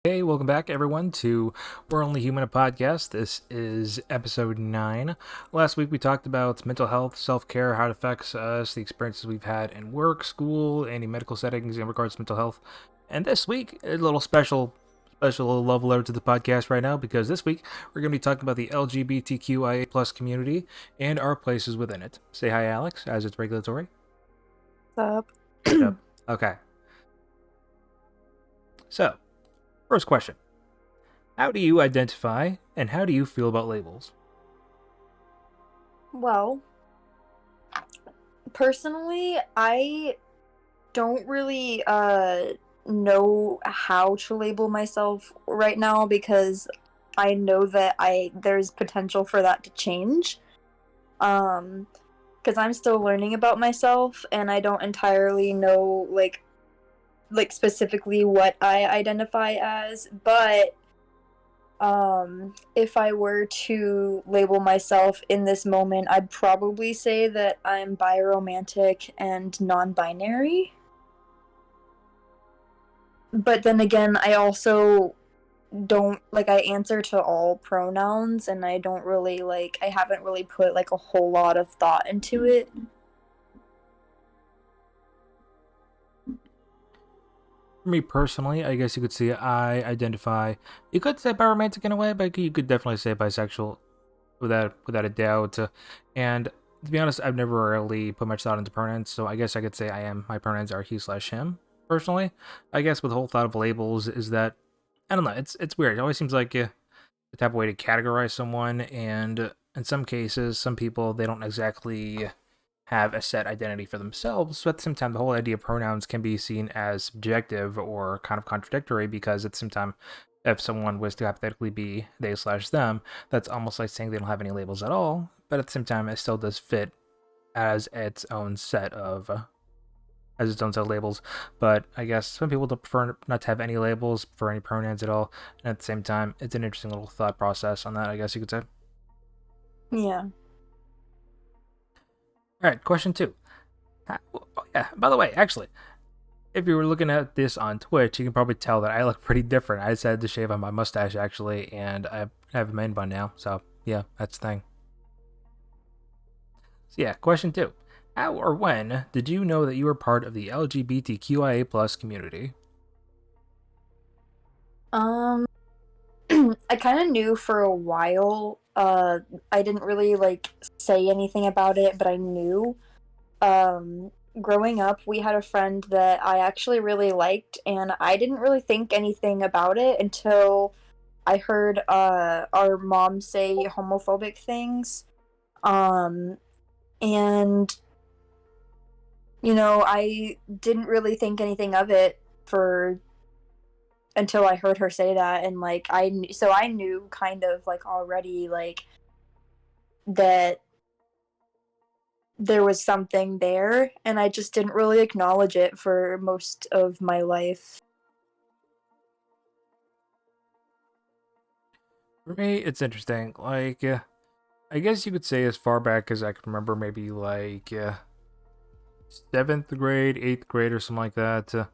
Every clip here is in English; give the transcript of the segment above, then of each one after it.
Hey, welcome back, everyone, to We're Only Human, a podcast. This is episode 9. Last week we talked about mental health, self-care, how it affects us, the experiences we've had in work, school, any medical settings in regards to mental health. And this week, a little special love letter to the podcast right now, because this week we're going to be talking about the LGBTQIA plus community and our places within it. Say hi, Alex, as it's regulatory. Up. What's up? Okay. So, first question. How do you identify and how do you feel about labels? Well, personally, I don't really know how to label myself right now because I know that there's potential for that to change. Because I'm still learning about myself and I don't entirely know like specifically what I identify as, but if I were to label myself in this moment, I'd probably say that I'm biromantic and non-binary. But then again, I also don't I answer to all pronouns and I don't really I haven't really put like a whole lot of thought into it. For me personally, I guess you could say I identify. You could say biromantic in a way, but you could definitely say bisexual without a doubt. And to be honest, I've never really put much thought into pronouns, so I guess I could say I am. My pronouns are he/him. Personally, I guess with the whole thought of labels is that I don't know. It's weird. It always seems like the type of way to categorize someone, and in some cases, some people they don't exactly have a set identity for themselves. So at the same time, the whole idea of pronouns can be seen as subjective or kind of contradictory because at the same time, if someone was to hypothetically be they/them, that's almost like saying they don't have any labels at all. But at the same time, it still does fit as its own set of labels. But I guess some people don't prefer not to have any labels for any pronouns at all. And at the same time, it's an interesting little thought process on that, I guess you could say. Yeah. All right, question 2. Oh, yeah, by the way, actually, if you were looking at this on Twitch, you can probably tell that I look pretty different. I decided to shave on my mustache, actually, and I have a man bun now. So, yeah, that's the thing. So, yeah, question 2. How or when did you know that you were part of the LGBTQIA plus community? Um I kind of knew for a while. I didn't really say anything about it, but I knew. Um, Growing up, we had a friend that I actually really liked, and I didn't really think anything about it until I heard our mom say homophobic things. Um, and I didn't really think anything of it for until I heard her say that, and I knew kind of already that there was something there, and I just didn't really acknowledge it for most of my life. For me, it's interesting. I guess you could say as far back as I can remember, maybe 7th grade, 8th grade, or something like that.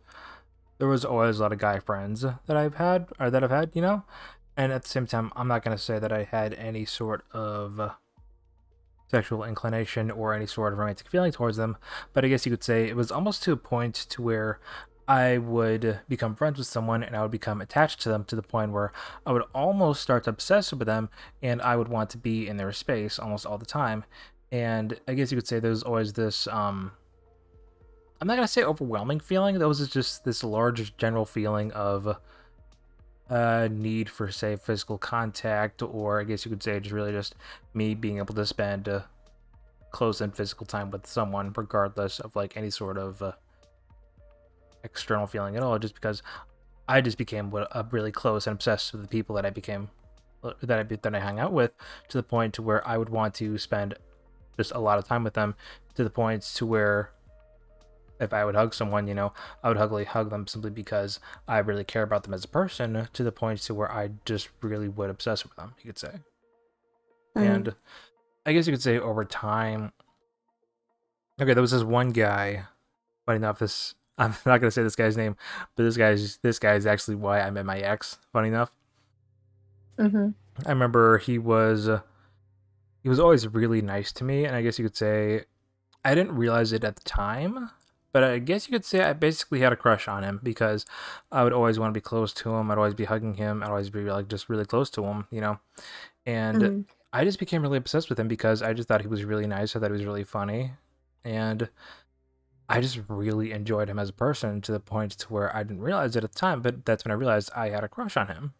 There was always a lot of guy friends that I've had, you know? And at the same time, I'm not going to say that I had any sort of sexual inclination or any sort of romantic feeling towards them, but I guess you could say it was almost to a point to where I would become friends with someone and I would become attached to them to the point where I would almost start to obsess with them and I would want to be in their space almost all the time. And I guess you could say there's always this I'm not gonna say overwhelming feeling. That was just this large general feeling of need for, say, physical contact, or I guess you could say just really just me being able to spend close and physical time with someone, regardless of like any sort of external feeling at all. Just because I just became really close and obsessed with the people that I became that I hung out with, to the point to where I would want to spend just a lot of time with them, to the point to where if I would hug someone, I would hug them simply because I really care about them as a person, to the point to where I just really would obsess with them, you could say. Mm. And I guess you could say over time, okay, there was this one guy, funny enough, this I'm not gonna say this guy's name, but this guy's actually why I met my ex. Funny enough, Mm-hmm. I remember he was always really nice to me, and I guess you could say I didn't realize it at the time, but I guess you could say I basically had a crush on him because I would always want to be close to him. I'd always be hugging him. I'd always be like just really close to him, you know. And Mm-hmm. I just became really obsessed with him because I just thought he was really nice. I thought he was really funny, and I just really enjoyed him as a person to the point to where I didn't realize it at the time. But that's when I realized I had a crush on him.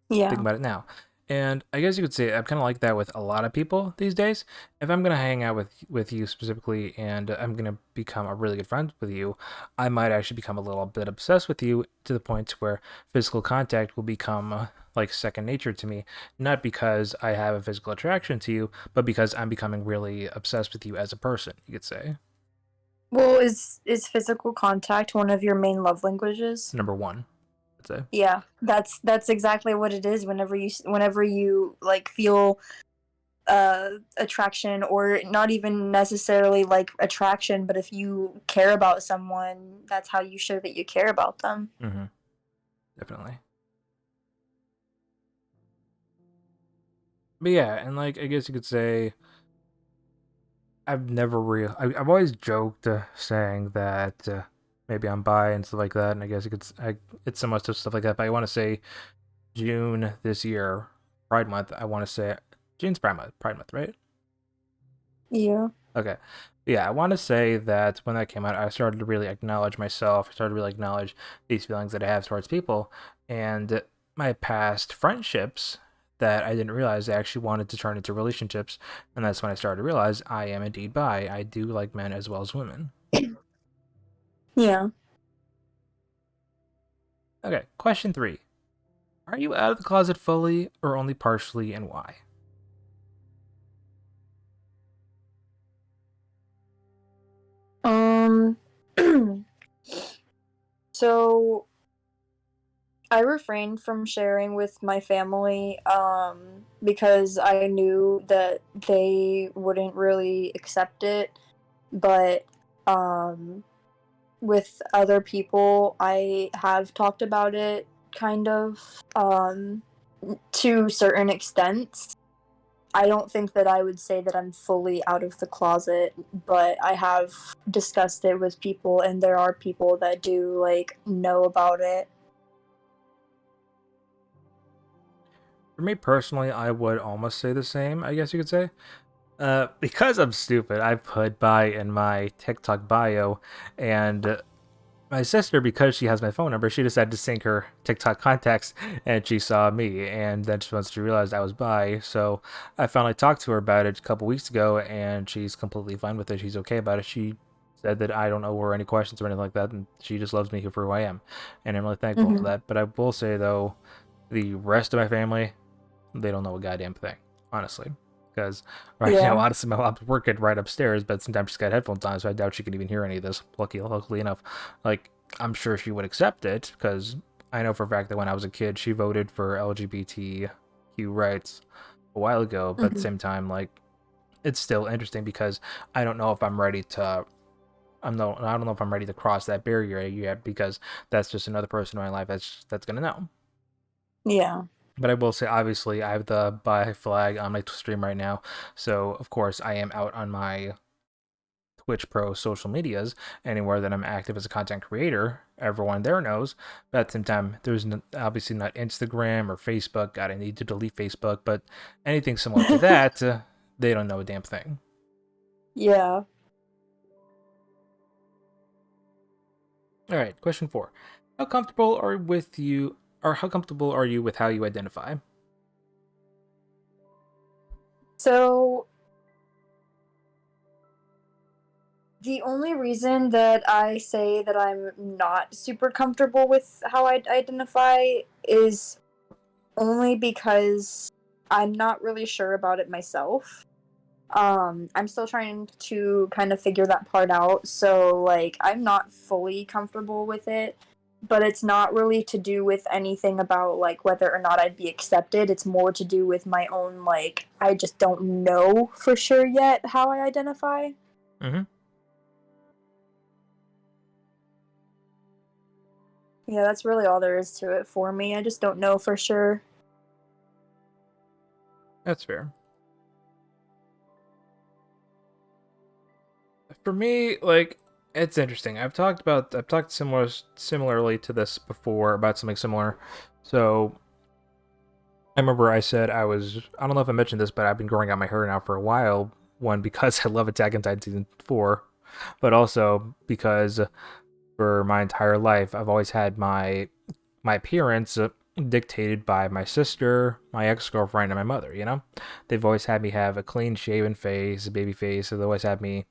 Think Yeah. about it now. And I guess you could say I'm kind of like that with a lot of people these days. If I'm gonna hang out with you specifically, and I'm gonna become a really good friend with you, I might actually become a little bit obsessed with you to the point where physical contact will become like second nature to me. Not because I have a physical attraction to you, but because I'm becoming really obsessed with you as a person. You could say Well, is physical contact one of your main love languages? number one. I'd say. Yeah, that's exactly what it is. Whenever you like feel attraction, or not even necessarily like attraction, but if you care about someone, that's how you show that you care about them. Mm-hmm. Definitely. But yeah, and like I guess you could say I've never real. I've always joked saying that maybe I'm bi and stuff like that, and I guess it's so much of stuff like that. But I want to say June this year, Pride Month. I want to say June's Pride Month, right? Yeah. Okay, yeah. I want to say that when that came out, I started to really acknowledge myself. I started to really acknowledge these feelings that I have towards people, and my past friendships that I didn't realize I actually wanted to turn into relationships, and that's when I started to realize I am indeed bi. I do like men as well as women. Yeah. Okay, question 3. Are you out of the closet fully or only partially, and why? Um so I refrained from sharing with my family because I knew that they wouldn't really accept it, but um with other people I have talked about it kind of to certain extents. I don't think that I would say that I'm fully out of the closet, but I have discussed it with people, and there are people that do like know about it. For me personally, I would almost say the same, I guess you could say. Because I'm stupid, I put bi in my TikTok bio, and my sister, because she has my phone number, she decided to sync her TikTok contacts, and she saw me, and then once she realized I was bi, so I finally talked to her about it a couple weeks ago, and she's completely fine with it. She's okay about it. She said that I don't owe her any questions or anything like that, and she just loves me for who I am, and I'm really thankful for Mm-hmm. that. But I will say though, the rest of my family, they don't know a goddamn thing, honestly. Because right now, Yeah. honestly, my mom's working right upstairs, but sometimes she's got headphones on, so I doubt she can even hear any of this. Luckily enough, like I'm sure she would accept it because I know for a fact that when I was a kid, she voted for LGBTQ rights a while ago. But at the Mm-hmm. same time, like it's still interesting because I don't know if I'm ready to. I don't know if I'm ready to cross that barrier yet because that's just another person in my life that's gonna know. Yeah. But I will say, obviously, I have the bi flag on my stream right now. So, of course, I am out on my Twitch Pro social medias, anywhere that I'm active as a content creator. Everyone there knows. But at the same time, there's obviously not Instagram or Facebook. God, I need to delete Facebook. But anything similar to that, they don't know a damn thing. Yeah. All right, question 4. How comfortable are with you, or how comfortable are you with how you identify? So the only reason that I say that I'm not super comfortable with how I identify is only because I'm not really sure about it myself. I'm still trying to kind of figure that part out. So like I'm not fully comfortable with it, but it's not really to do with anything about like whether or not I'd be accepted. It's more to do with my own like I just don't know for sure yet how I identify. Mm-hmm. Yeah, that's really all there is to it for me. I just don't know for sure. That's fair. For me, like, it's interesting. I've talked similarly to this before about something similar. So I remember I said I don't know if I mentioned this, but I've been growing out my hair now for a while. One, because I love Attack on Titan season 4, but also because for my entire life I've always had my appearance dictated by my sister, my ex-girlfriend, and my mother. They've always had me have a clean shaven face, a baby face. So they always had me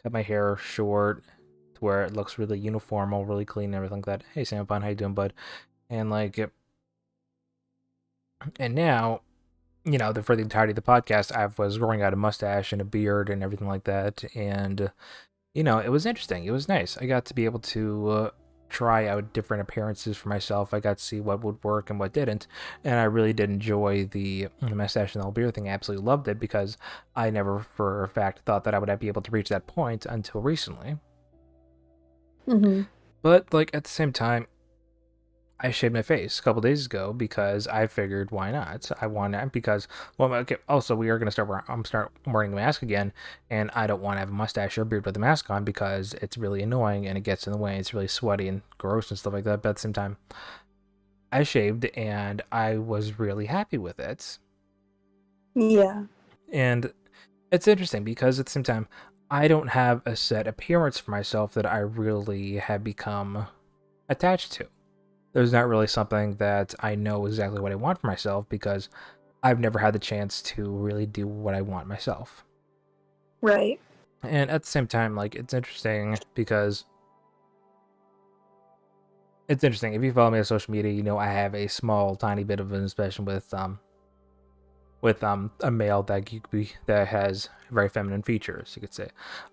cut my hair short to where it looks really uniformal, really clean, and everything like that. Hey, Sam Pun, how you doing, bud? And and now, for the entirety of the podcast, I was growing out a mustache and a beard and everything like that. And, it was interesting. It was nice. I got to be able to try out different appearances for myself. I got to see what would work and what didn't. And I really did enjoy the mustache and the whole beard thing. I absolutely loved it because I never, for a fact, thought that I would be able to reach that point until recently. Mm-hmm. But, at the same time, I shaved my face a couple days ago because I figured why not? I want to because okay. Also, we are gonna start wearing the mask again, and I don't want to have a mustache or a beard with the mask on because it's really annoying and it gets in the way. It's really sweaty and gross and stuff like that. But at the same time, I shaved and I was really happy with it. Yeah. And it's interesting because at the same time, I don't have a set appearance for myself that I really have become attached to. There's not really something that I know exactly what I want for myself because I've never had the chance to really do what I want myself. Right. And at the same time, it's interesting because it's interesting. If you follow me on social media, I have a small, tiny bit of an obsession with a male that has very feminine features, you could say.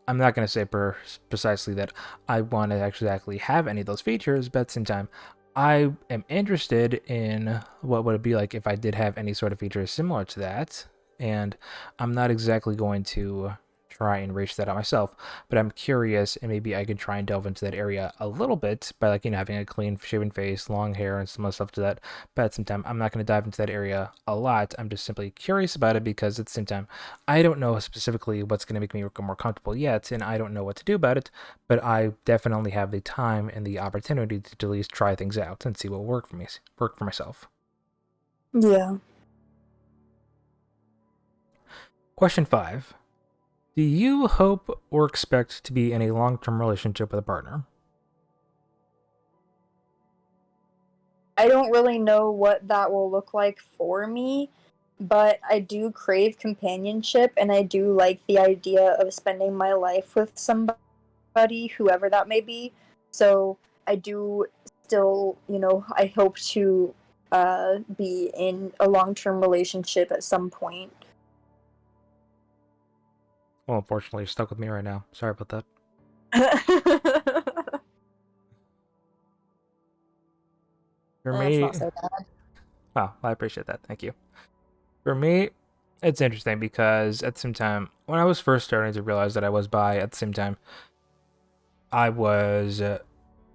I'm not going to say precisely that I want to actually have any of those features, but at the same time, I am interested in what would it be like if I did have any sort of features similar to that, and I'm not exactly going to try and reach that out myself, but I'm curious, and maybe I could try and delve into that area a little bit by having a clean shaven face, long hair, and some other stuff to that. But at the same time, I'm not going to dive into that area a lot. I'm just simply curious about it because at the same time, I don't know specifically what's going to make me more comfortable yet, and I don't know what to do about it. But I definitely have the time and the opportunity to at least try things out and see what work for myself. Yeah. Question 5. Do you hope or expect to be in a long-term relationship with a partner? I don't really know what that will look like for me, but I do crave companionship and I do like the idea of spending my life with somebody, whoever that may be. So I do still, I hope to be in a long term relationship at some point. Well, unfortunately, you're stuck with me right now. Sorry about that. For That's me, not so bad. oh, I appreciate that. Thank you. For me, it's interesting because at the same time, when I was first starting to realize that I was bi, at the same time, I was, or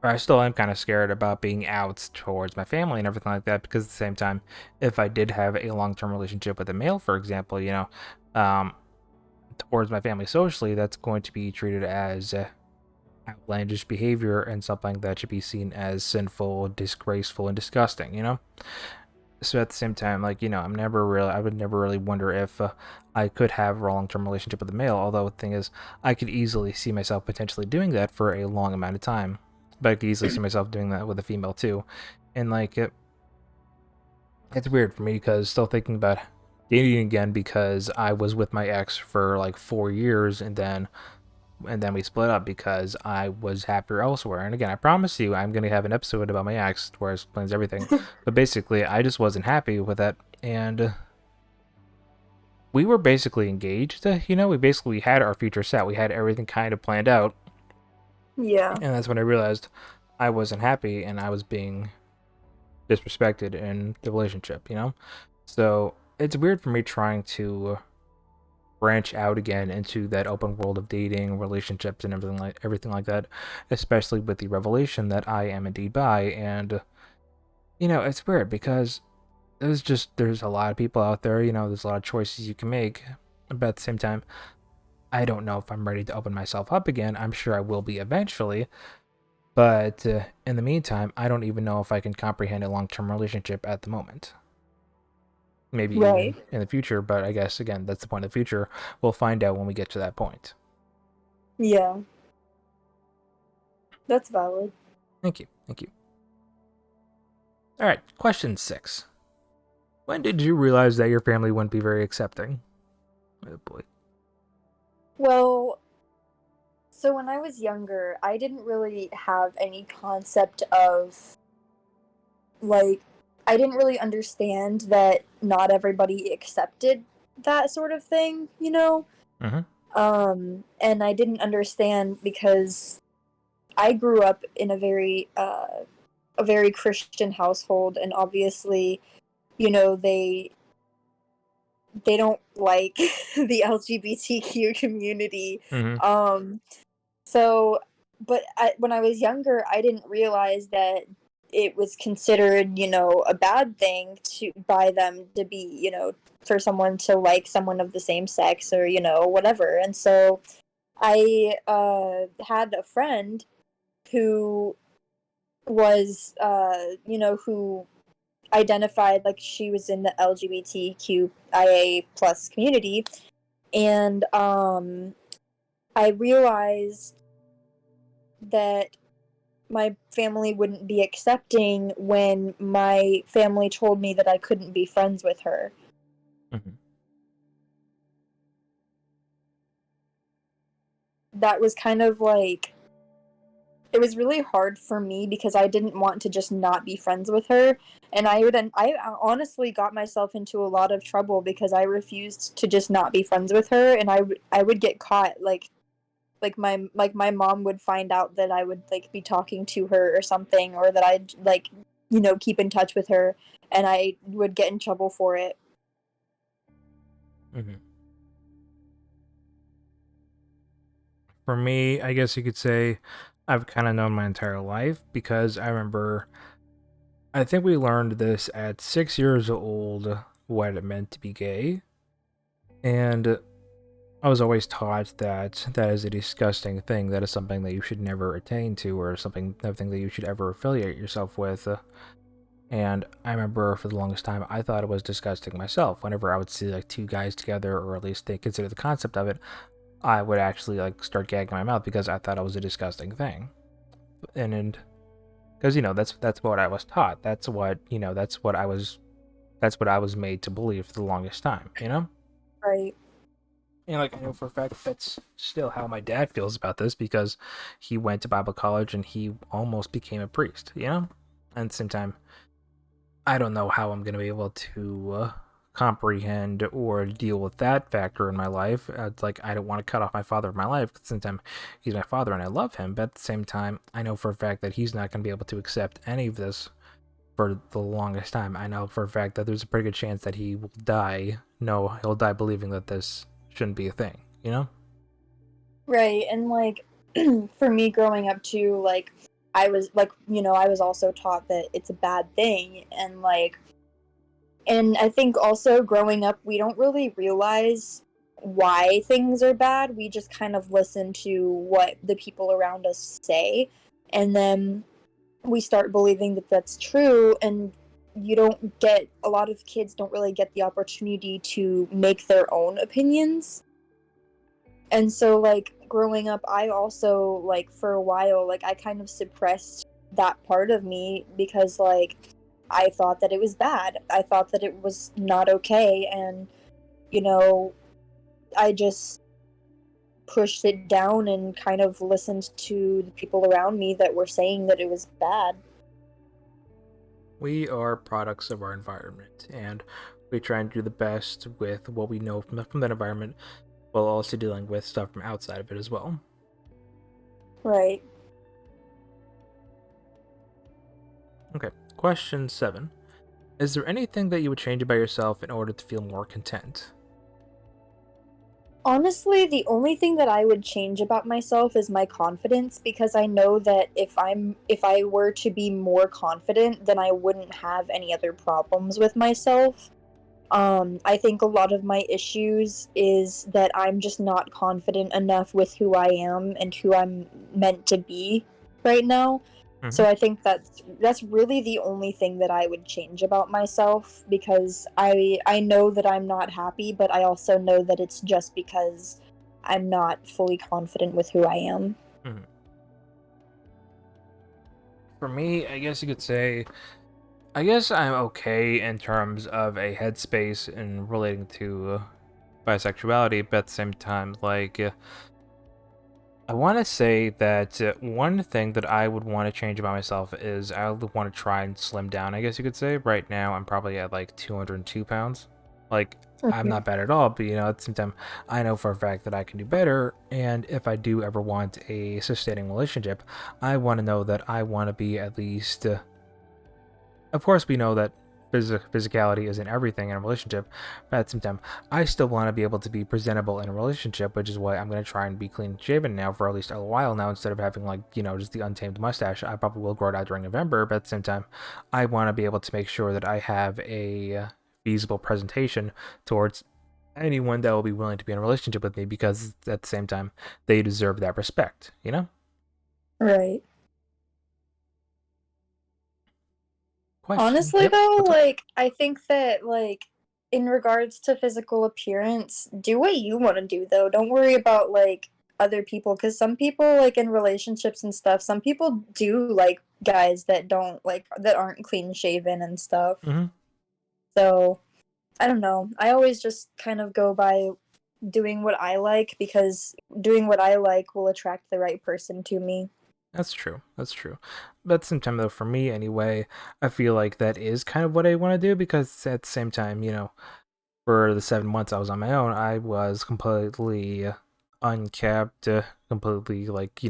I still am kind of scared about being out towards my family and everything like that because at the same time, if I did have a long term relationship with a male, for example, um, towards my family socially, that's going to be treated as outlandish behavior and something that should be seen as sinful, disgraceful, and disgusting. So at the same time, I would never really wonder if I could have a long-term relationship with a male. Although the thing is, I could easily see myself potentially doing that for a long amount of time, but I could easily see myself doing that with a female too. And it's weird for me because still thinking about dating again because I was with my ex for like 4 years and then we split up because I was happier elsewhere. And again, I promise you, I'm going to have an episode about my ex where it explains everything. But basically, I just wasn't happy with that. And we were basically engaged. We basically had our future set. We had everything kind of planned out. Yeah. And that's when I realized I wasn't happy and I was being disrespected in the relationship. So it's weird for me trying to branch out again into that open world of dating, relationships, and everything like that, especially with the revelation that I am indeed bi. And it's weird because there's a lot of people out there. There's a lot of choices you can make, but at the same time, I don't know if I'm ready to open myself up again. I'm sure I will be eventually, but in the meantime, I don't even know if I can comprehend a long-term relationship at the moment. Maybe Right. even in the future, but I guess again, that's the point of the future. We'll find out when we get to that point. Yeah. That's valid. Thank you. Thank you. All right, question 6. When did you realize that your family wouldn't be very accepting? Oh boy. Well, so when I was younger, I didn't really have any concept of, like, I didn't really understand that not everybody accepted that sort of thing, you know? Mm-hmm. And I didn't understand because I grew up in a very Christian household, and obviously, they don't like the LGBTQ community. Mm-hmm. Um, so, but when I was younger, I didn't realize that it was considered, a bad thing to by them to be, for someone to like someone of the same sex or whatever. And so I had a friend who was, who identified like she was in the LGBTQIA plus community, and I realized that my family wouldn't be accepting when my family told me that I couldn't be friends with her. Mm-hmm. That was kind of like, it was really hard for me because I didn't want to just not be friends with her, and I honestly got myself into a lot of trouble because I refused to just not be friends with her, and I would get caught, my mom would find out that I would like be talking to her or something, or that I'd like keep in touch with her, and I would get in trouble for it. Mm-hmm. For me, I guess you could say I've kind of known my entire life because I think we learned this at 6 years old what it meant to be gay. And I was always taught that that is a disgusting thing. That is something that you should never attain to, or nothing that you should ever affiliate yourself with. And I remember for the longest time, I thought it was disgusting myself. Whenever I would see like two guys together, or at least they consider the concept of it, I would actually like start gagging my mouth because I thought it was a disgusting thing. And because that's what I was taught. That's what I was made to believe for the longest time. Right. And like I know for a fact that's still how my dad feels about this because he went to Bible college and he almost became a priest. And at the same time, I don't know how I'm gonna be able to comprehend or deal with that factor in my life. It's like I don't want to cut off my father in my life. At the same time, he's my father and I love him. But at the same time, I know for a fact that he's not gonna be able to accept any of this for the longest time. I know for a fact that there's a pretty good chance that he will die. No, he'll die believing that this shouldn't be a thing. Right. And like for me growing up too, like I was like, I was also taught that it's a bad thing, and I think also growing up we don't really realize why things are bad. We just kind of listen to what the people around us say, and then we start believing that that's true, and a lot of kids don't really get the opportunity to make their own opinions. And so like growing up, I also like for a while like I kind of suppressed that part of me because like I thought that it was bad. I thought that it was not okay, and you know I just pushed it down and kind of listened to the people around me that were saying that it was bad. We are products of our environment, and we try and do the best with what we know from that environment while also dealing with stuff from outside of it as well. Right. Okay, question 7. Is there anything that you would change about yourself in order to feel more content? Honestly, the only thing that I would change about myself is my confidence, because I know that if I were to be more confident, then I wouldn't have any other problems with myself. I think a lot of my issues is that I'm just not confident enough with who I am and who I'm meant to be right now. Hmm. So I think that's really the only thing that I would change about myself, because I know that I'm not happy, but I also know that it's just because I'm not fully confident with who I am. Hmm. For me, I guess you could say, I guess I'm okay in terms of a headspace in relating to bisexuality, but at the same time, like, I want to say that one thing that I would want to change about myself is I would want to try and slim down, I guess you could say. Right now, I'm probably at like 202 pounds. Like, I'm Mhm. not bad at all, but at the same time, I know for a fact that I can do better. And if I do ever want a sustaining relationship, I want to know that I want to be at least. Of course, we know that physicality isn't everything in a relationship, but at the same time, I still want to be able to be presentable in a relationship, which is why I'm going to try and be clean shaven now for at least a while now, instead of having, like, just the untamed mustache. I probably will grow it out during November, but at the same time, I want to be able to make sure that I have a feasible presentation towards anyone that will be willing to be in a relationship with me, because at the same time, they deserve that respect, you know? Right. Question. Honestly, Yep. though, What's up? like, I think that, like, in regards to physical appearance, do what you want to do, though. Don't worry about, like, other people, because some people, like, in relationships and stuff, some people do like guys that don't, like, that aren't clean shaven and stuff. Hmm. So, I don't know. I always just kind of go by doing what I like, because doing what I like will attract the right person to me. That's true. That's true. But at the same time, though, for me anyway, I feel like that is kind of what I want to do, because at the same time, for the 7 months I was on my own, I was completely unkept, completely, like,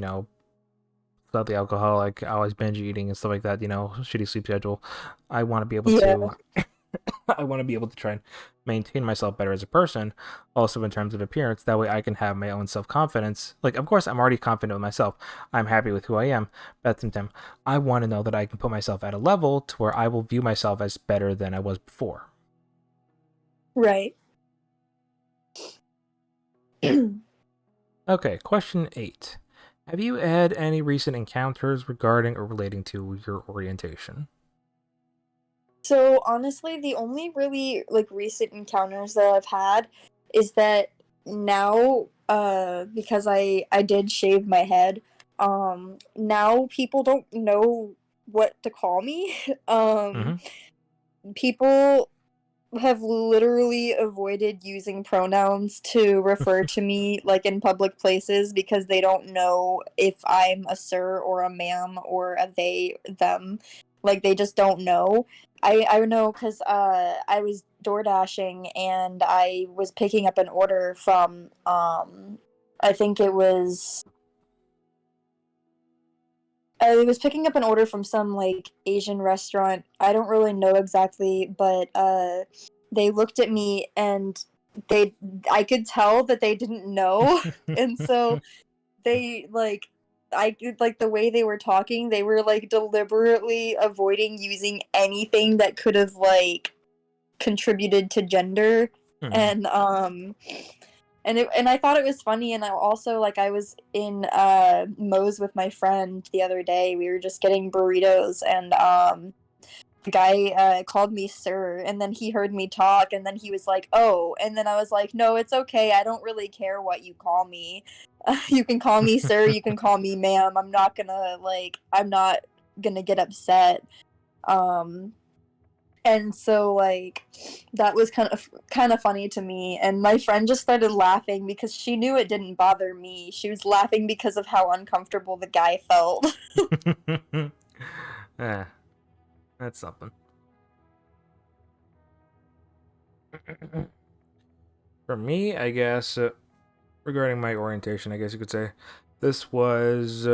slightly alcoholic, always binge eating and stuff like that, shitty sleep schedule. I want to be able Yeah. to I want to be able to try and maintain myself better as a person, also in terms of appearance. That way I can have my own self confidence. Like, of course, I'm already confident with myself. I'm happy with who I am. But at the same time, I want to know that I can put myself at a level to where I will view myself as better than I was before. Right. Okay, question 8. Have you had any recent encounters regarding or relating to your orientation? So honestly, the only really like recent encounters that I've had is that now, because I did shave my head, now people don't know what to call me. Mm-hmm. People have literally avoided using pronouns to refer to me, like, in public places, because they don't know if I'm a sir or a ma'am or a they them. Like, they just don't know. I know because I was door dashing and I was picking up an order from I think it was I was picking up an order from some, like, Asian restaurant. I don't really know exactly, but they looked at me and they I could tell that they didn't know. And so they, like, I could, like, the way they were talking, they were, like, deliberately avoiding using anything that could have, like, contributed to gender. Mm-hmm. And and I thought it was funny. And I also, like, I was in Moe's with my friend the other day. We were just getting burritos, and the guy called me sir, and then he heard me talk, and then he was like, "Oh," and then I was like, "No, it's okay. I don't really care what you call me. You can call me sir. You can call me ma'am. I'm not gonna get upset." Um, and so, like, that was kind of funny to me, and my friend just started laughing because she knew it didn't bother me. She was laughing because of how uncomfortable the guy felt. Ah, that's something. For me, I guess, regarding my orientation, I guess you could say, this was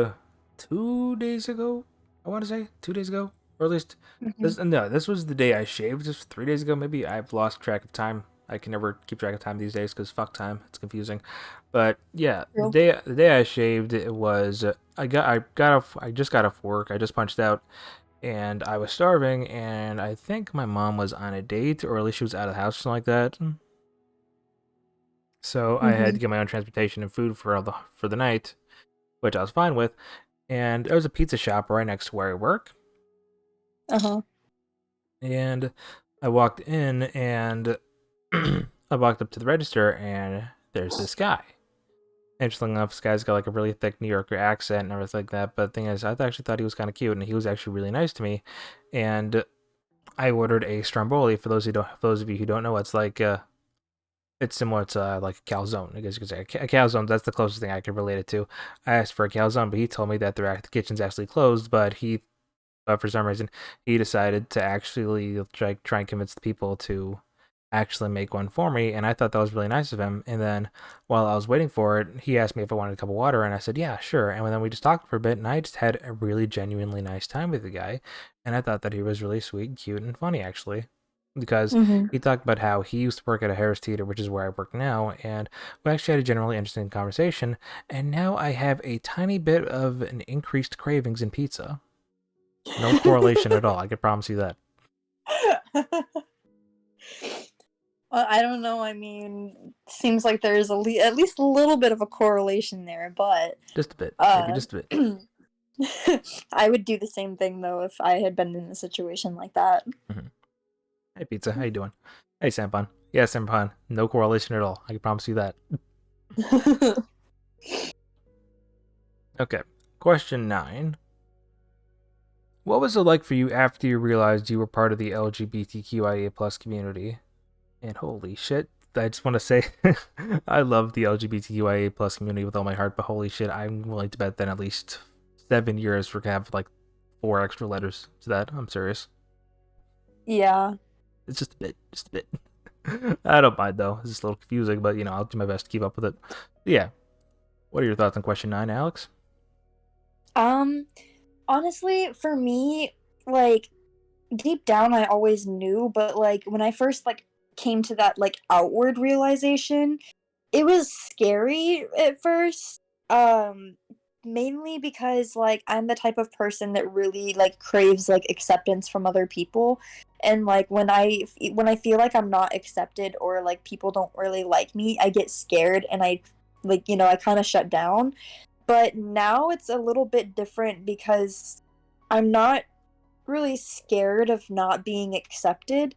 2 days ago. I want to say 2 days ago, or at least Mhm. this. No, this was the day I shaved. Just 3 days ago, maybe. I've lost track of time. I can never keep track of time these days because fuck time. It's confusing. But yeah, True. the day I shaved, it was I just got off work. I just punched out, and I was starving, and I think my mom was on a date, or at least she was out of the house or something like that. So I had Mm-hmm. to get my own transportation and food for the night, which I was fine with. And there was a pizza shop right next to where I work, Uh-huh. and I walked in and I walked up to the register, and there's this guy. Interestingly enough, this guy's got like a really thick New Yorker accent and everything like that. But the thing is, I actually thought he was kind of cute, and he was actually really nice to me. And I ordered a stromboli. For those of you who don't know, it's similar to like a calzone. I guess you could say a calzone. That's the closest thing I could relate it to. I asked for a calzone, but he told me that the kitchen's actually closed. But for some reason, he decided to actually try and convince the people to actually make one for me, and I thought that was really nice of him. And then while I was waiting for it, he asked me if I wanted a cup of water, and I said, yeah, sure. And then we just talked for a bit, and I just had a really genuinely nice time with the guy, and I thought that he was really sweet, cute, and funny, actually. Because Mm-hmm. he talked about how he used to work at a Harris Theater, which is where I work now, and we actually had a generally interesting conversation, and now I have a tiny bit of an increased cravings in pizza. No correlation at all, I can promise you that. Well, I don't know. I mean, seems like there's at least a little bit of a correlation there, but Just a bit, maybe uh, just a bit. I would do the same thing though if I had been in a situation like that. Mm-hmm. Hey, pizza, how you doing? Hey, Sampan. Yeah, Sampan. No correlation at all. I can promise you that. Okay. Question 9. What was it like for you after you realized you were part of the LGBTQIA plus community? And holy shit, I just want to say, I love the LGBTQIA plus community with all my heart, but holy shit, I'm willing to bet that at least 7 years for to have like 4 extra letters to that. I'm serious. Yeah. It's just a bit, just a bit. I don't mind though. It's just a little confusing, but I'll do my best to keep up with it. Yeah. What are your thoughts on question 9, Alex? Um, Honestly, for me, like deep down I always knew, but like when I first like came to that like outward realization, it was scary at first. Mainly because like I'm the type of person that really like craves like acceptance from other people, and like when I feel like I'm not accepted or like people don't really like me, I get scared and I like I kind of shut down. But now it's a little bit different because I'm not really scared of not being accepted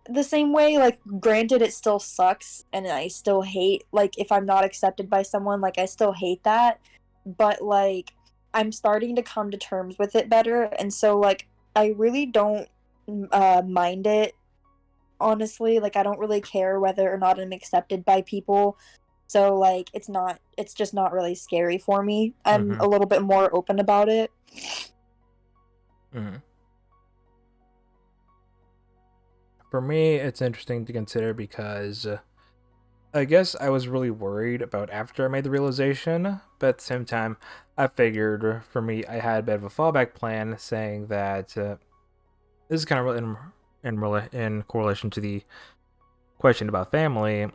the same way. Like, granted, it still sucks and I still hate like if I'm not accepted by someone, like I still hate that, but like I'm starting to come to terms with it better, and so like I really don't mind it, honestly. Like I don't really care whether or not I'm accepted by people, so like it's just not really scary for me. I'm Mm-hmm. a little bit more open about it. Mm-hmm. For me, it's interesting to consider because I guess I was really worried about after I made the realization, but at the same time, I figured for me, I had a bit of a fallback plan saying that this is kind of in correlation to the question about family.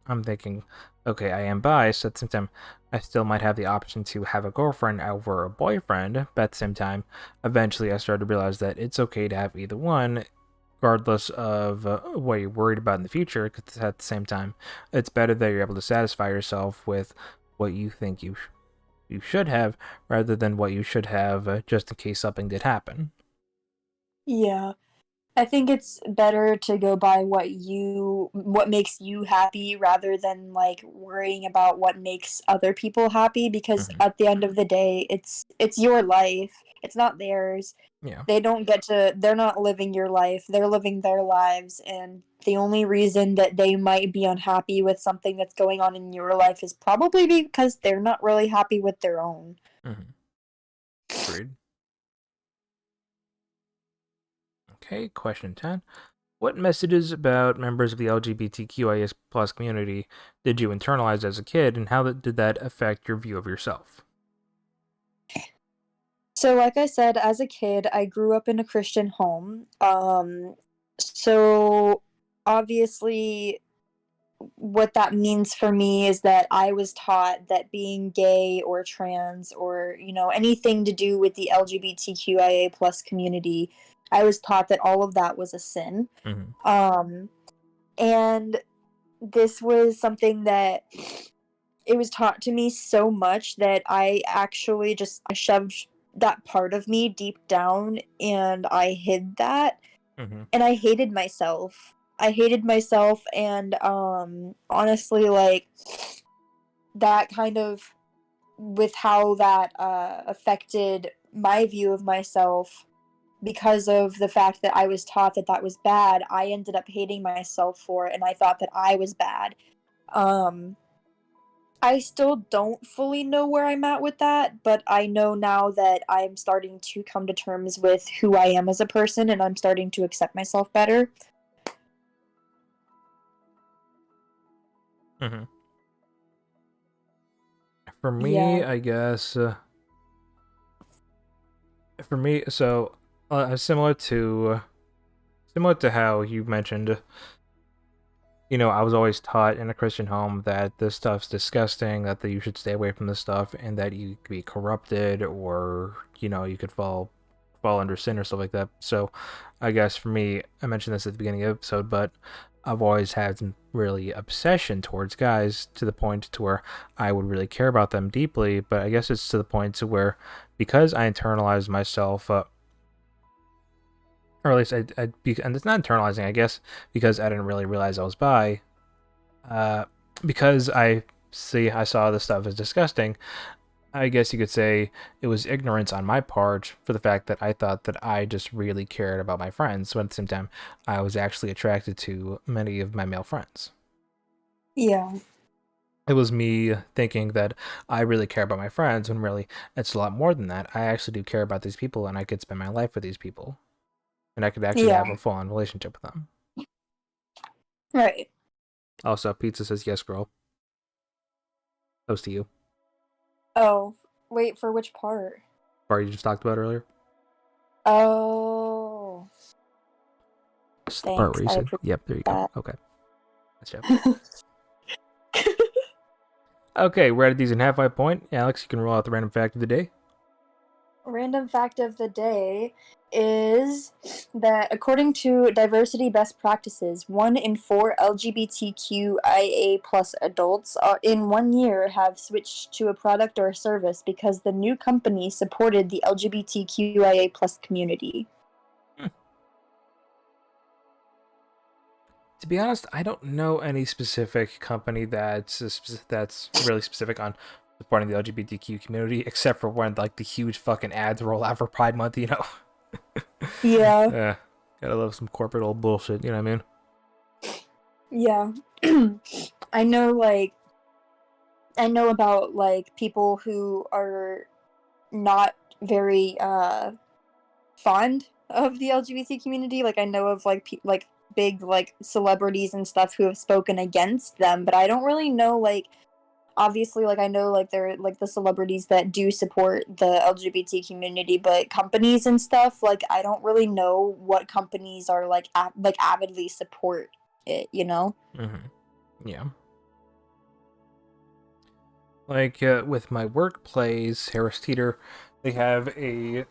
I'm thinking, okay, I am bi, so at the same time, I still might have the option to have a girlfriend over a boyfriend, but at the same time, eventually I started to realize that it's okay to have either one, regardless of what you're worried about in the future, because at the same time, it's better that you're able to satisfy yourself with what you think you should have, rather than what you should have just in case something did happen. Yeah. I think it's better to go by what makes you happy rather than like worrying about what makes other people happy, because Mm-hmm. at the end of the day it's your life. It's not theirs. Yeah. They're not living your life. They're living their lives, and the only reason that they might be unhappy with something that's going on in your life is probably because they're not really happy with their own. Mm-hmm. Agreed. Okay, question 10. What messages about members of the LGBTQIS plus community did you internalize as a kid, and how did that affect your view of yourself? So, like I said, as a kid, I grew up in a Christian home. So obviously, what that means for me is that I was taught that being gay or trans or, you know, anything to do with the LGBTQIA plus community, I was taught that all of that was a sin. Mm-hmm. And this was something that it was taught to me so much that I actually just shoved that part of me deep down and I hid that. Mm-hmm. And I hated myself. I hated myself, and honestly, like, that kind of, with how that affected my view of myself, because of the fact that I was taught that that was bad, I ended up hating myself for it, and I thought that I was bad. Um, I still don't fully know where I'm at with that, but I know now that I'm starting to come to terms with who I am as a person, and I'm starting to accept myself better. Mm-hmm. For me, Yeah. I guess. For me, so similar to how you mentioned. You know, I was always taught in a Christian home that this stuff's disgusting, that you should stay away from this stuff, and that you could be corrupted, or you know, you could fall under sin or stuff like that. So, I guess for me, I mentioned this at the beginning of the episode, but I've always had some really obsession towards guys to the point to where I would really care about them deeply. But I guess it's to the point to where, because I internalized myself, or at least and it's not internalizing, I guess, because I didn't really realize I was bi. Uh, because I saw this stuff as disgusting. I guess you could say it was ignorance on my part for the fact that I thought that I just really cared about my friends, but at the same time, I was actually attracted to many of my male friends. Yeah. It was me thinking that I really care about my friends, when really it's a lot more than that. I actually do care about these people, and I could spend my life with these people, and I could actually have Yeah. a full-on relationship with them. Right. Also, Pizza says yes, girl. Toast to you. Oh, wait, for which part? Bar you just talked about earlier. Oh, This is the part thanks. where you I said, appreciate "Yep, there you go." that. Okay, that's it. Okay, we're at a decent halfway point. Alex, you can roll out the random fact of the day. Random fact of the day is that according to diversity best practices, 1 in 4 LGBTQIA plus adults in 1 year have switched to a product or a service because the new company supported the LGBTQIA plus community. To be honest, I don't know any specific company that's really specific on supporting the LGBTQ community, except for when like the huge fucking ads roll out for Pride Month. You know, Yeah, yeah, gotta love some corporate old bullshit. You know what I mean? yeah. I know, like, I know about like people who are not very fond of the LGBT community. Like I know of like like big like celebrities and stuff who have spoken against them, but I don't really know like obviously like I know like they're like the celebrities that do support the LGBT community, but companies and stuff like I don't really know what companies are like like avidly support it, you know? Mm-hmm. Yeah. Like with my workplace, Harris Teeter, they have a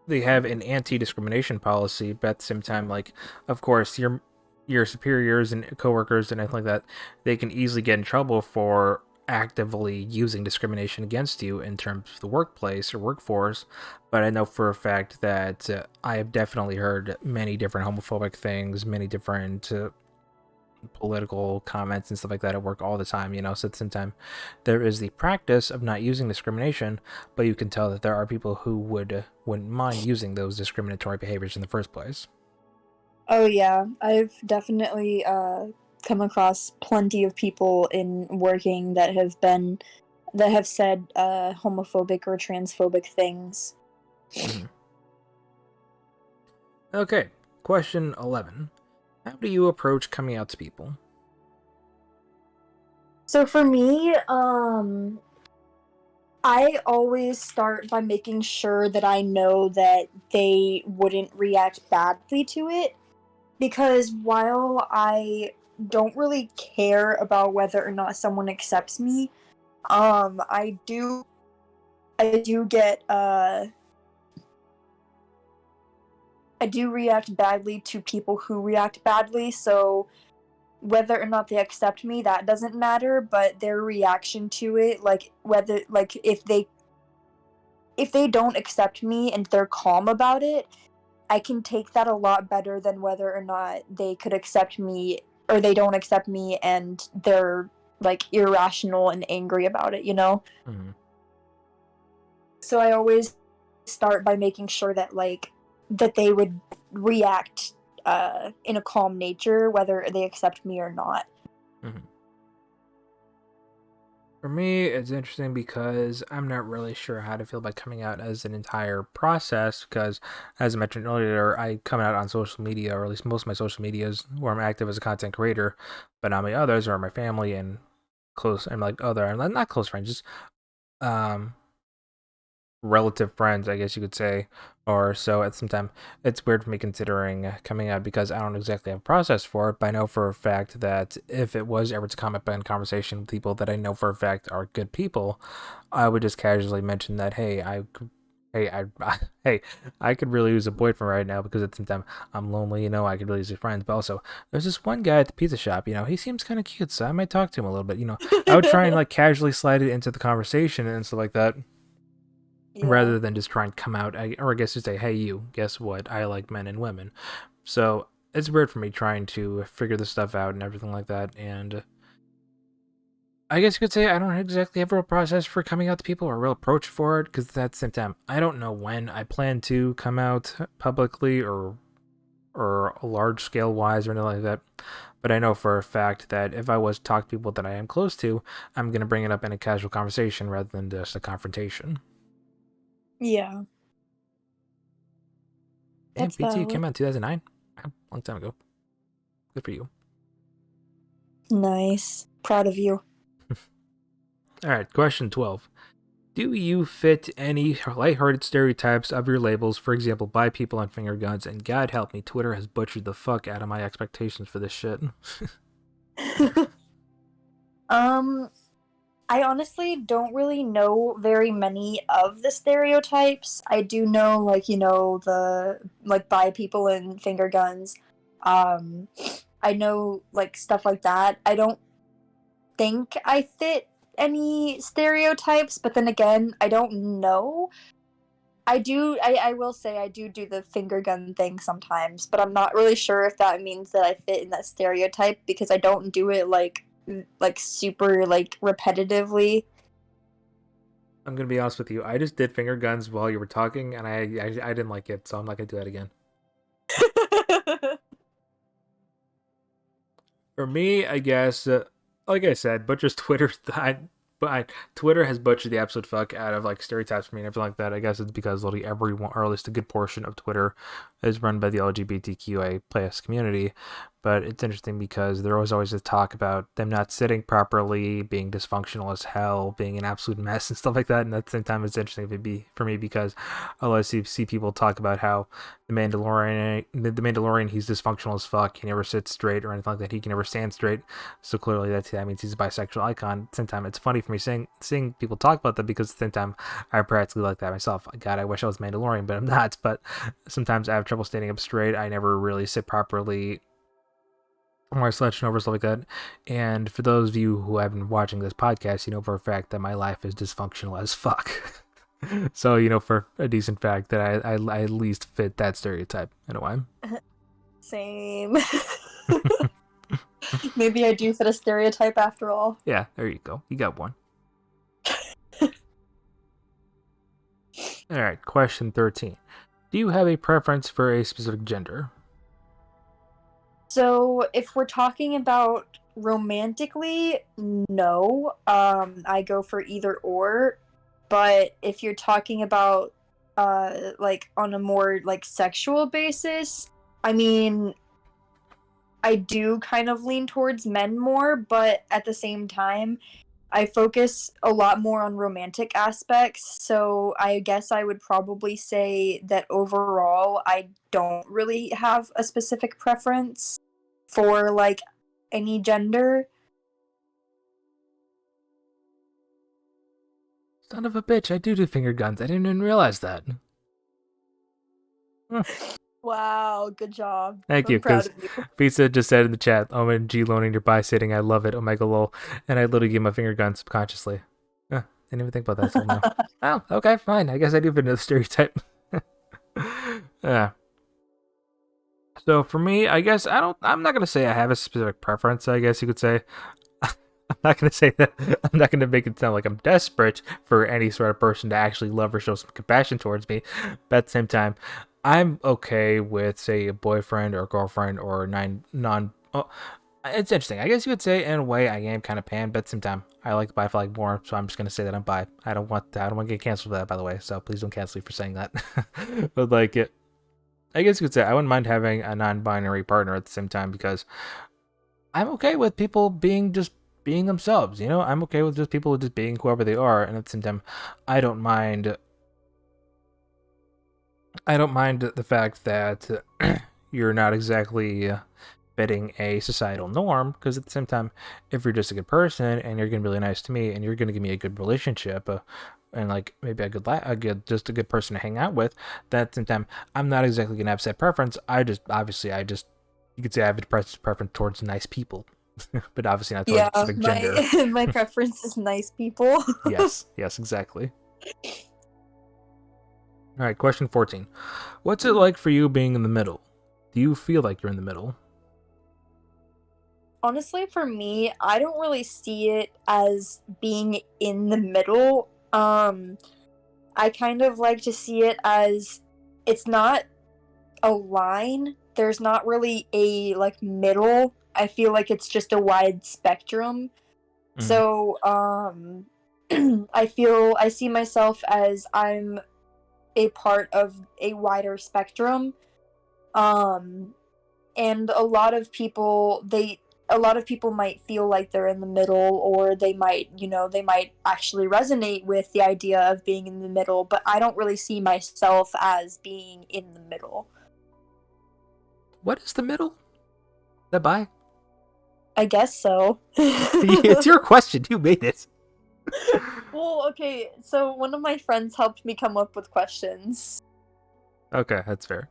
they have an anti-discrimination policy, but at the same time, like, of course, your superiors and coworkers and anything like that, they can easily get in trouble for actively using discrimination against you in terms of the workplace or workforce. But I know for a fact that I have definitely heard many different homophobic things, many different political comments and stuff like that at work all the time, you know. So at the same time, there is the practice of not using discrimination, but you can tell that there are people who wouldn't mind using those discriminatory behaviors in the first place. Oh yeah, I've definitely come across plenty of people in working that have said homophobic or transphobic things. Mm-hmm. Okay, question 11. How do you approach coming out to people? So for me, I always start by making sure that I know that they wouldn't react badly to it because while I don't really care about whether or not someone accepts me. I do get I do react badly to people who react badly, so whether or not they accept me, that doesn't matter, but their reaction to it, like whether like if they don't accept me and they're calm about it, I can take that a lot better than whether or not they could accept me or they don't accept me and they're like irrational and angry about it, you know? Mm-hmm. So I always start by making sure that that they would react in a calm nature whether they accept me or not. Mm-hmm. For me, it's interesting because I'm not really sure how to feel about coming out as an entire process. Because, as I mentioned earlier, I come out on social media, or at least most of my social medias, where I'm active as a content creator. But on my others are my family and close, and like other, and not close friends, just um relative friends, I guess you could say, or so. At some time, it's weird for me considering coming out because I don't exactly have a process for it. But I know for a fact that if it was ever to come up in conversation with people that I know for a fact are good people, I would just casually mention that, hey, hey, I could really use a boyfriend right now because at the same time I'm lonely. I could really use a friend. But also, there's this one guy at the pizza shop. He seems kind of cute, so I might talk to him a little bit. I would try and like casually slide it into the conversation and stuff like that Yeah. rather than just try and come out, or I guess to say, hey, you, guess what? I like men and women. So it's weird for me trying to figure this stuff out and everything like that. And I guess you could say I don't exactly have a real process for coming out to people or a real approach for it, because at the same time, I don't know when I plan to come out publicly or large scale wise or anything like that. But I know for a fact that if I was to talk to people that I am close to, I'm going to bring it up in a casual conversation rather than just a confrontation. Yeah. Damn, That's BT valid. came out in 2009. Wow, long time ago. Good for you. Nice. Proud of you. All right, question 12. Do you fit any lighthearted stereotypes of your labels, for example, bi people and finger guns? And God help me, Twitter has butchered the fuck out of my expectations for this shit. um I honestly don't really know very many of the stereotypes. I do know, the bi people and finger guns. Um, I know stuff like that. I don't think I fit any stereotypes, but then again, I don't know. I will say I do the finger gun thing sometimes, but I'm not really sure if that means that I fit in that stereotype because I don't do it super repetitively. I'm gonna be honest with you. I just did finger guns while you were talking, and I didn't like it, so I'm not gonna do that again. For me, I guess, like I said, Butcher's Twitter. Twitter has butchered the absolute fuck out of like stereotypes for me and everything like that. I guess it's because literally everyone, or at least a good portion of Twitter, is run by the LGBTQA plus community. But it's interesting because there was always a talk about them not sitting properly, being dysfunctional as hell, being an absolute mess and stuff like that. And at the same time, it's interesting for me because I see people talk about how the Mandalorian, he's dysfunctional as fuck. He never sits straight or anything like that. He can never stand straight. So clearly that means he's a bisexual icon. At the same time, it's funny for me seeing people talk about that because at the same time, I practically like that myself. God, I wish I was Mandalorian, but I'm not. But sometimes I have trouble standing up straight. I never really sit properly or slouching over stuff like that. And for those of you who have been watching this podcast, you know for a fact that my life is dysfunctional as fuck. So for a decent fact that I at least fit that stereotype in a way. Same. Maybe I do fit a stereotype after all. Yeah, there you go. You got one. All right, question 13. Do you have a preference for a specific gender? So, if we're talking about romantically, no. I go for either or. But if you're talking about on a more sexual basis, I mean, I do kind of lean towards men more, but at the same time, I focus a lot more on romantic aspects, so I guess I would probably say that overall I don't really have a specific preference for any gender. Son of a bitch, I do finger guns. I didn't even realize that. Wow, good job. Thank you, I'm proud because of you. Pizza just said in the chat, OMG loaning your buy sitting, I love it, Omega lol. And I literally gave my finger gun subconsciously. Didn't even think about that till now. Oh, okay, fine. I guess I do fit into the stereotype. Yeah. So for me, I guess I'm not gonna say I have a specific preference, I guess you could say. I'm not gonna say that. I'm not gonna make it sound like I'm desperate for any sort of person to actually love or show some compassion towards me. But at the same time, I'm okay with, say, a boyfriend or a girlfriend or non. Oh, it's interesting. I guess you could say in a way I am kind of pan, but at the same time, I like bi more, so I'm just gonna say that I'm bi. I don't want to get canceled for that, by the way. So please don't cancel me for saying that. But like it, I guess you could say I wouldn't mind having a non-binary partner at the same time because I'm okay with people being themselves. You know, I'm okay with just people just being whoever they are, and at the same time, I don't mind. I don't mind the fact that you're not exactly fitting a societal norm, because at the same time, if you're just a good person and you're gonna be really nice to me and you're gonna give me a good relationship, and like maybe just a good person to hang out with, that at the same time, I'm not exactly gonna have set preference. I just you could say I have a preference towards nice people. But obviously not towards a Yeah, specific gender. my preference is nice people. Yes, exactly. All right, question 14. What's it like for you being in the middle? Do you feel like you're in the middle? Honestly, for me, I don't really see it as being in the middle. I kind of like to see it as it's not a line. There's not really a like middle. I feel like it's just a wide spectrum. Mm. So, I see myself as I'm a part of a wider spectrum. Um, and a lot of people might feel like they're in the middle, or they might actually resonate with the idea of being in the middle, but I don't really see myself as being in the middle. What is the middle? That bi? I guess so. It's your question. You made it. Well, okay, so one of my friends helped me come up with questions. Okay, that's fair.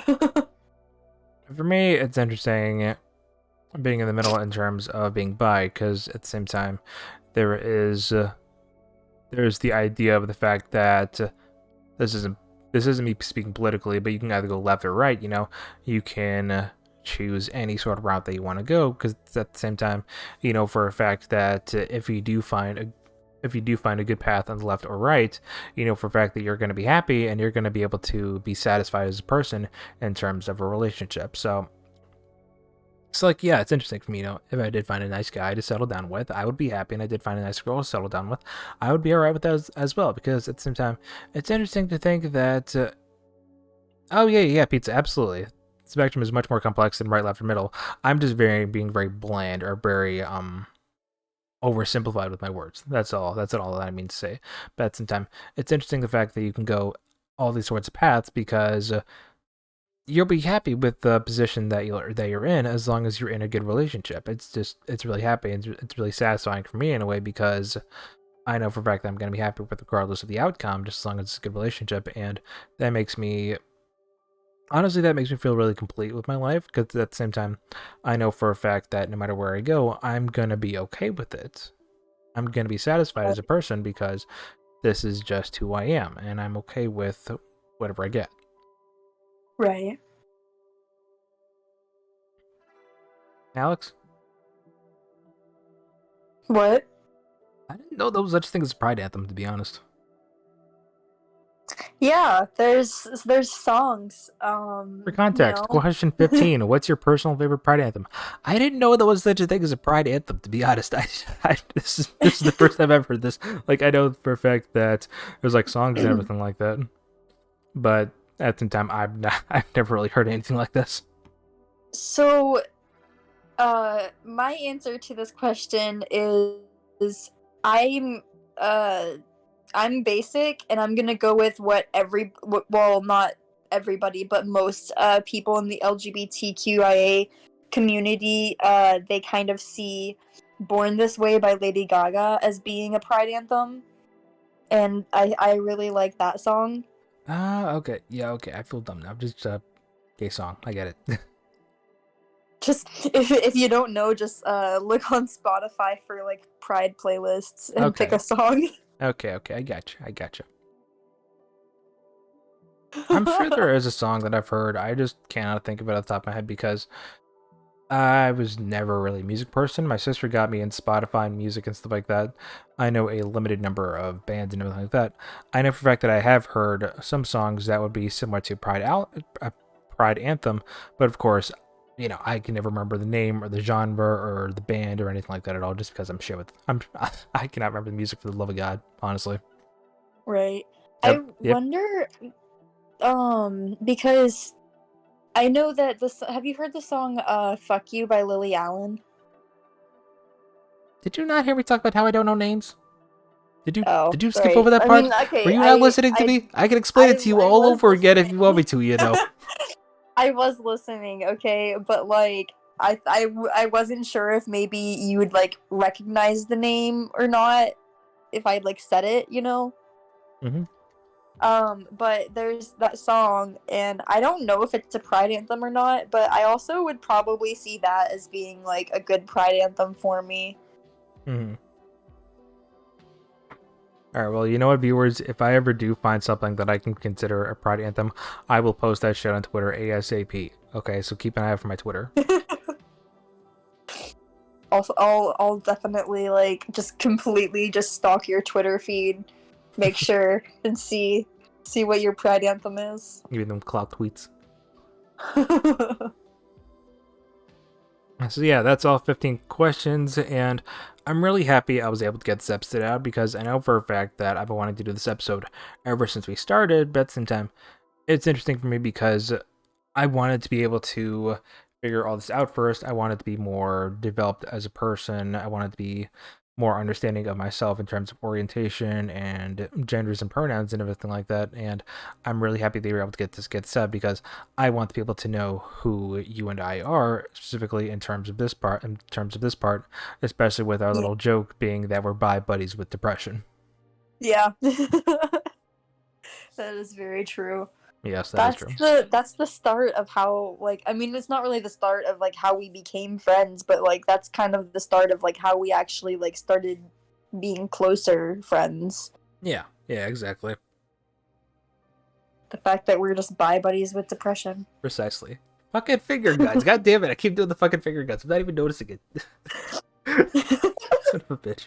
For me, it's interesting being in the middle in terms of being bi, because at the same time, there is there's the idea of the fact that this isn't me speaking politically, but you can either go left or right. You know, you can choose any sort of route that you want to go, because at the same time, you know for a fact that if you do find a good path on the left or right, you know for a fact that you're going to be happy and you're going to be able to be satisfied as a person in terms of a relationship. So it's like, yeah, it's interesting for me, you know, if I did find a nice guy to settle down with, I would be happy, and I did find a nice girl to settle down with, I would be alright with that as well, because at the same time, it's interesting to think that, oh yeah, pizza, absolutely. Spectrum is much more complex than right, left, or middle. I'm just being very bland or very, oversimplified with my words. That's all that I mean to say. But at the same time, it's interesting the fact that you can go all these sorts of paths, because you'll be happy with the position that you're in, as long as you're in a good relationship. It's really happy, and it's really satisfying for me in a way, because I know for a fact that I'm going to be happy with regardless of the outcome, just as long as it's a good relationship. And that makes me feel really complete with my life, because at the same time, I know for a fact that no matter where I go, I'm going to be okay with it. I'm going to be satisfied as a person, because this is just who I am, and I'm okay with whatever I get. Right. Alex? What? I didn't know there was such a thing as a pride anthem, to be honest. Yeah, there's songs. For context, question 15. What's your personal favorite pride anthem? I didn't know there was such a thing as a pride anthem, to be honest. This is the first time I've heard this. Like, I know for a fact that there's like songs and everything like that, but at the same time, I've never really heard anything like this. So, my answer to this question is I'm uh I'm basic, and I'm gonna go with what well, not everybody, but most people in the LGBTQIA Community, they kind of see Born This Way by Lady Gaga as being a pride anthem. And I really like that song. Okay. Yeah, okay. I feel dumb now. Just gay song. I get it. Just if you don't know, just look on Spotify for like pride playlists and pick Okay. a song. Okay. I got you. I'm sure there is a song that I've heard. I just cannot think of it off the top of my head because I was never really a music person. My sister got me in Spotify and music and stuff like that. I know a limited number of bands and everything like that. I know for a fact that I have heard some songs that would be similar to Pride Anthem, but of course, I can never remember the name or the genre or the band or anything like that at all, just because I'm shit with. I cannot remember the music for the love of God, honestly. Right. I Yep. wonder, because I know that this. Have you heard the song "Fuck You" by Lily Allen? Did you not hear me talk about how I don't know names? Did you Oh, did you skip right. over that I part? mean, Were okay, you not listening to me? I can explain it to you I all was over again if you want me listening. to, I was listening, okay, but like I wasn't sure if maybe you would like recognize the name or not if I'd like said it. Mm-hmm. But there's that song, and I don't know if it's a pride anthem or not, but I also would probably see that as being like a good pride anthem for me. Mm-hmm. All right, well, you know what, viewers? If I ever do find something that I can consider a pride anthem, I will post that shit on Twitter ASAP. Okay, so keep an eye out for my Twitter. Also, I'll definitely like just completely just stalk your Twitter feed, make sure and see what your pride anthem is. Give them clout tweets. So yeah, that's all 15 questions, and I'm really happy I was able to get this episode out because I know for a fact that I've been wanting to do this episode ever since we started, but at the same time, it's interesting for me because I wanted to be able to figure all this out first. I wanted to be more developed as a person. I wanted to be more understanding of myself in terms of orientation and genders and pronouns and everything like that. And I'm really happy they were able to get said because I want people to know who you and I are, specifically in terms of this part, especially with our Yeah. little joke being that we're bi buddies with depression. Yeah. That is very true. Yes, that is true. That's the start of how, like, I mean, it's not really the start of like how we became friends, but like that's kind of the start of like how we actually like started being closer friends. Yeah, exactly. The fact that we're just bi buddies with depression. Precisely. Fucking finger guns. God damn it. I keep doing the fucking finger guns. I'm not even noticing it. Son of a bitch.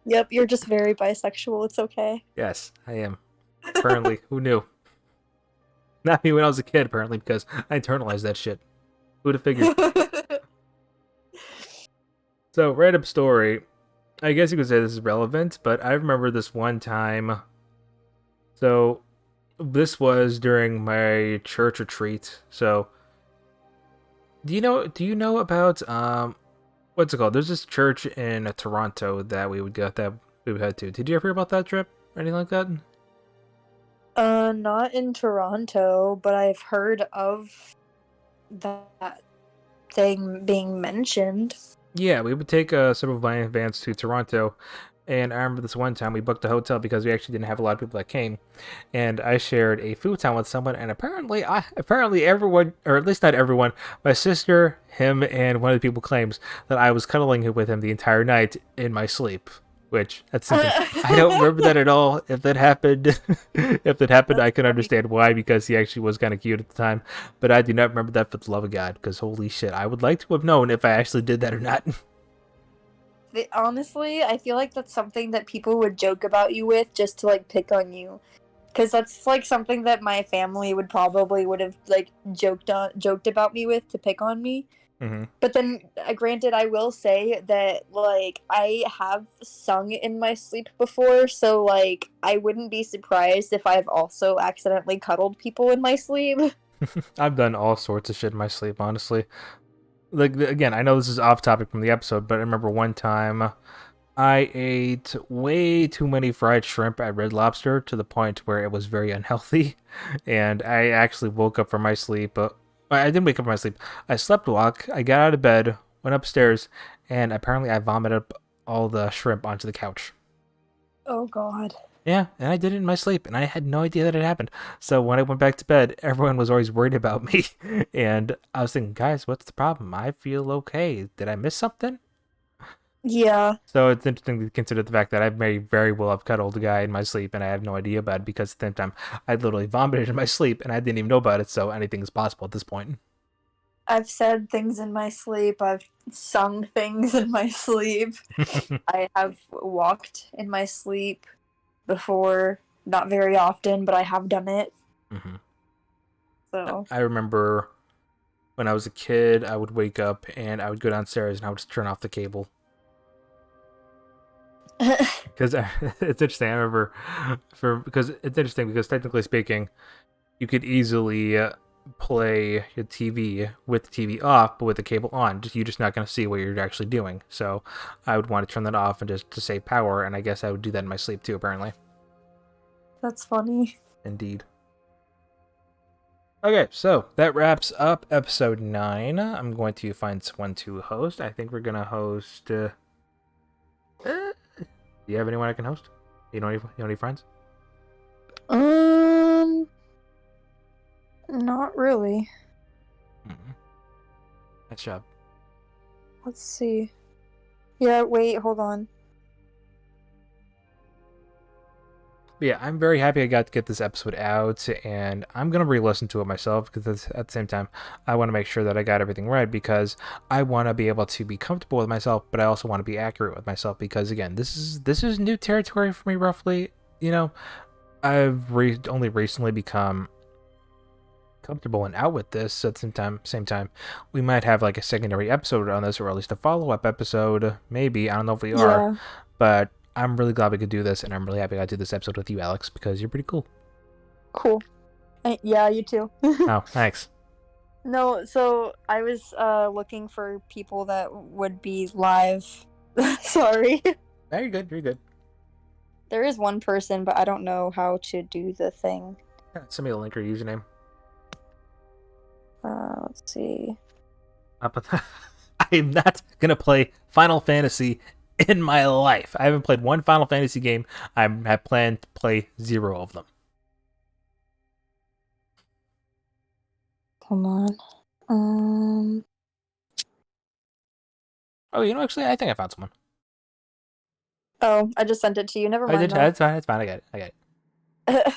Yep, you're just very bisexual. It's okay. Yes, I am. Apparently. Who knew? Not me when I was a kid, apparently, because I internalized that shit. Who'd have figured? So, random story. I guess you could say this is relevant, but I remember this one time. So, this was during my church retreat. So, do you know about what's it called? There's this church in Toronto that we would head to. Did you ever hear about that trip or anything like that? Not in Toronto, but I've heard of that thing being mentioned. Yeah, we would take several vans to Toronto, and I remember this one time we booked a hotel because we actually didn't have a lot of people that came, and I shared a futon with someone, and apparently everyone, or at least not everyone, my sister, him, and one of the people claims that I was cuddling with him the entire night in my sleep. Which that's something I don't remember that at all. If that happened, I can understand why, because he actually was kind of cute at the time. But I do not remember that for the love of God, because holy shit, I would like to have known if I actually did that or not. Honestly, I feel like that's something that people would joke about you with just to like pick on you, because that's like something that my family would have like joked about me with to pick on me. Mm-hmm. But then, granted, I will say that, like, I have sung in my sleep before, so, like, I wouldn't be surprised if I've also accidentally cuddled people in my sleep. I've done all sorts of shit in my sleep, honestly. Like, again, I know this is off topic from the episode, but I remember one time I ate way too many fried shrimp at Red Lobster to the point where it was very unhealthy, and I actually woke up from my sleep I didn't wake up from my sleep. I slept walk. I got out of bed, went upstairs, and apparently I vomited up all the shrimp onto the couch. Oh God. Yeah, and I did it in my sleep, and I had no idea that it happened. So when I went back to bed, everyone was always worried about me, and I was thinking, guys, what's the problem? I feel okay. Did I miss something? Yeah. So it's interesting to consider the fact that I may very well have cuddled a guy in my sleep, and I have no idea about it because at the same time, I literally vomited in my sleep, and I didn't even know about it. So anything is possible at this point. I've said things in my sleep. I've sung things in my sleep. I have walked in my sleep before. Not very often, but I have done it. hmm So. I remember when I was a kid, I would wake up and I would go downstairs and I would just turn off the cable because it's interesting. I remember because it's interesting because technically speaking, you could easily play your TV with the TV off, but with the cable on. You're just not going to see what you're actually doing. So I would want to turn that off and just to save power. And I guess I would do that in my sleep too. Apparently, That's funny. indeed. Okay, so that wraps up episode 9. I'm going to find someone to host. I think we're gonna host. Do you have anyone I can host? You know any friends? Um, not really. Mm-hmm. Nice job. Let's see. Yeah, wait, hold on. But yeah, I'm very happy I got to get this episode out, and I'm gonna re-listen to it myself because at the same time, I want to make sure that I got everything right because I want to be able to be comfortable with myself, but I also want to be accurate with myself because again, this is new territory for me. Roughly, you know, only recently become comfortable and out with this. So at the same time, we might have like a secondary episode on this, or at least a follow-up episode. Maybe, I don't know if we are, Yeah, but I'm really glad we could do this, and I'm really happy I got to do this episode with you, Alex, because you're pretty cool. cool. Yeah, you too. Oh, thanks. No, so I was looking for people that would be live. Sorry. No, you're good. You're good. There is one person, but I don't know how to do the thing. Yeah, send me the link or username. Let's see. I'm not gonna play Final Fantasy in my life. I haven't played one Final Fantasy game. I have planned to play 0 of them. Come on. Um. Oh, actually, I think I found someone. Oh, I just sent it to you. Never I mind did. though. That's fine. That's fine. I got it. I got it.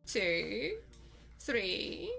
Two, three.